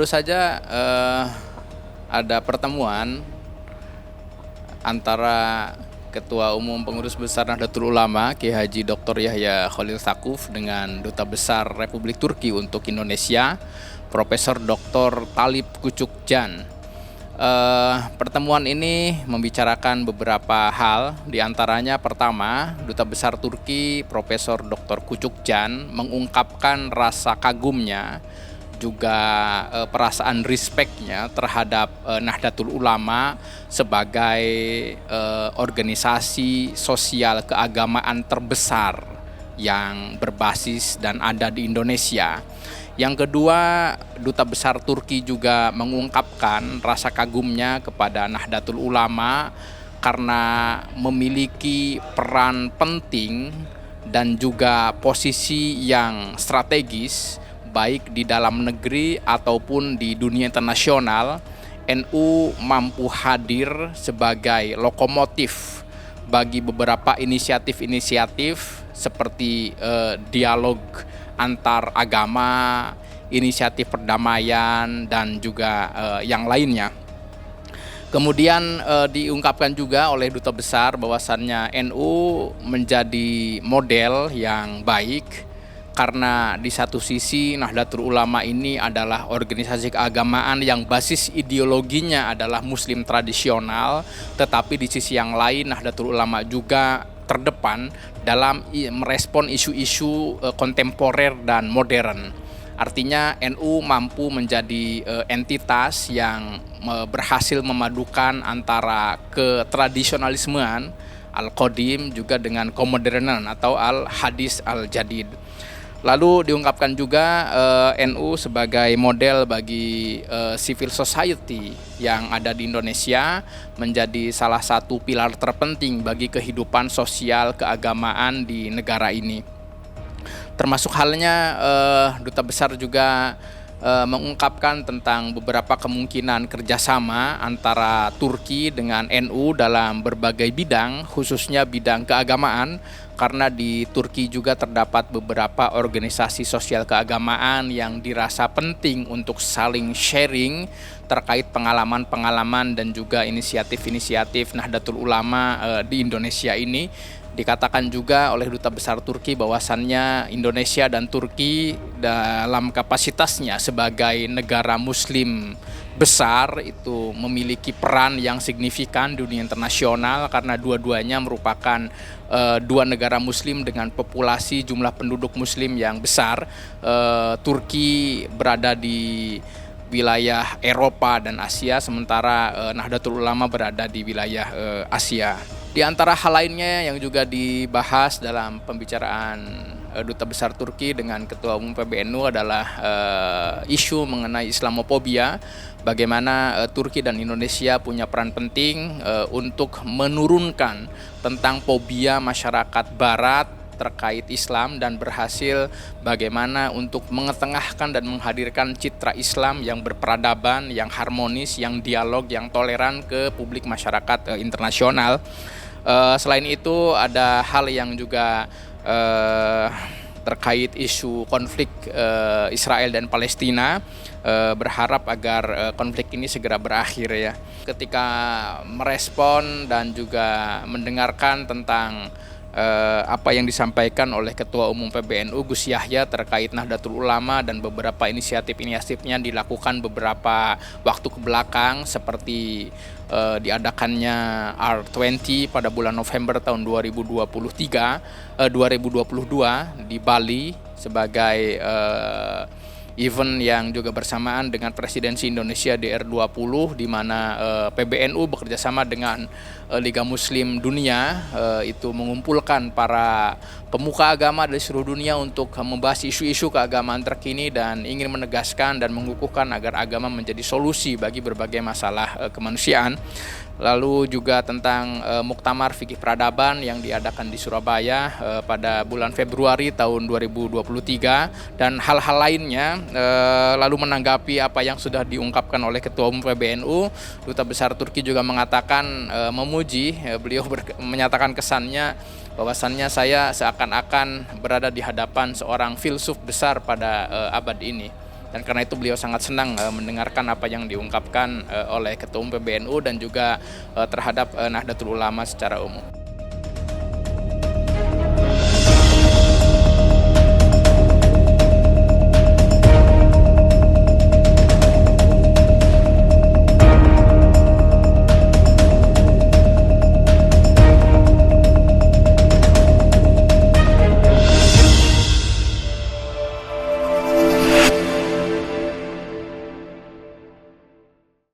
Baru saja ada pertemuan antara Ketua Umum Pengurus Besar Nahdlatul Ulama Kiai Haji Dr. Yahya Khalil Stakuf dengan Duta Besar Republik Turki untuk Indonesia, Profesor Dr. Talip Küçükcan. Pertemuan ini membicarakan beberapa hal, diantaranya pertama, Duta Besar Turki Profesor Dr. Küçükcan mengungkapkan rasa kagumnya juga perasaan respect-nya terhadap Nahdlatul Ulama sebagai organisasi sosial keagamaan terbesar yang berbasis dan ada di Indonesia. Yang kedua, Duta Besar Turki juga mengungkapkan rasa kagumnya kepada Nahdlatul Ulama karena memiliki peran penting dan juga posisi yang strategis baik di dalam negeri ataupun di dunia internasional. NU mampu hadir sebagai lokomotif bagi beberapa inisiatif-inisiatif seperti dialog antar agama, inisiatif perdamaian, dan juga yang lainnya. Kemudian diungkapkan juga oleh Duta Besar bahwasannya NU menjadi model yang baik karena di satu sisi Nahdlatul Ulama ini adalah organisasi keagamaan yang basis ideologinya adalah Muslim tradisional, tetapi di sisi yang lain Nahdlatul Ulama juga terdepan dalam merespon isu-isu kontemporer dan modern. Artinya NU mampu menjadi entitas yang berhasil memadukan antara ketradisionalismean al-qadim juga dengan kemodernan atau al-hadis al-jadid. Lalu diungkapkan juga NU sebagai model bagi civil society yang ada di Indonesia, menjadi salah satu pilar terpenting bagi kehidupan sosial keagamaan di negara ini. Termasuk halnya Duta Besar juga mengungkapkan tentang beberapa kemungkinan kerjasama antara Turki dengan NU dalam berbagai bidang, khususnya bidang keagamaan, karena di Turki juga terdapat beberapa organisasi sosial keagamaan yang dirasa penting untuk saling sharing terkait pengalaman-pengalaman dan juga inisiatif-inisiatif Nahdlatul Ulama di Indonesia ini. Dikatakan juga oleh Duta Besar Turki bahwasannya Indonesia dan Turki dalam kapasitasnya sebagai negara Muslim besar itu memiliki peran yang signifikan di dunia internasional karena dua-duanya merupakan dua negara Muslim dengan populasi jumlah penduduk Muslim yang besar. Turki berada di wilayah Eropa dan Asia, sementara Nahdlatul Ulama berada di wilayah Asia. Di antara hal lainnya yang juga dibahas dalam pembicaraan Duta Besar Turki dengan Ketua Umum PBNU adalah isu mengenai Islamofobia. Bagaimana Turki dan Indonesia punya peran penting untuk menurunkan tentang fobia masyarakat Barat terkait Islam dan berhasil bagaimana untuk mengetengahkan dan menghadirkan citra Islam yang berperadaban, yang harmonis, yang dialog, yang toleran ke publik masyarakat internasional. Selain itu ada hal yang juga terkait isu konflik Israel dan Palestina, berharap agar konflik ini segera berakhir ya. Ketika merespon dan juga mendengarkan tentang apa yang disampaikan oleh Ketua Umum PBNU Gus Yahya terkait Nahdlatul Ulama dan beberapa inisiatif-inisiatifnya dilakukan beberapa waktu kebelakang, seperti diadakannya R20 pada bulan November tahun 2022 di Bali sebagai event yang juga bersamaan dengan presidensi Indonesia di R20, di mana PBNU bekerjasama dengan Liga Muslim Dunia itu mengumpulkan para pemuka agama dari seluruh dunia untuk membahas isu-isu keagamaan terkini dan ingin menegaskan dan mengukuhkan agar agama menjadi solusi bagi berbagai masalah kemanusiaan. Lalu juga tentang Muktamar Fikih Peradaban yang diadakan di Surabaya pada bulan Februari tahun 2023 dan hal-hal lainnya. Lalu menanggapi apa yang sudah diungkapkan oleh Ketua Umum PBNU, Duta Besar Turki juga mengatakan memuji, beliau menyatakan kesannya bahwasannya saya seakan-akan berada di hadapan seorang filsuf besar pada abad ini. dan karena itu beliau sangat senang mendengarkan apa yang diungkapkan oleh Ketua Umum PBNU dan juga terhadap Nahdlatul Ulama secara umum.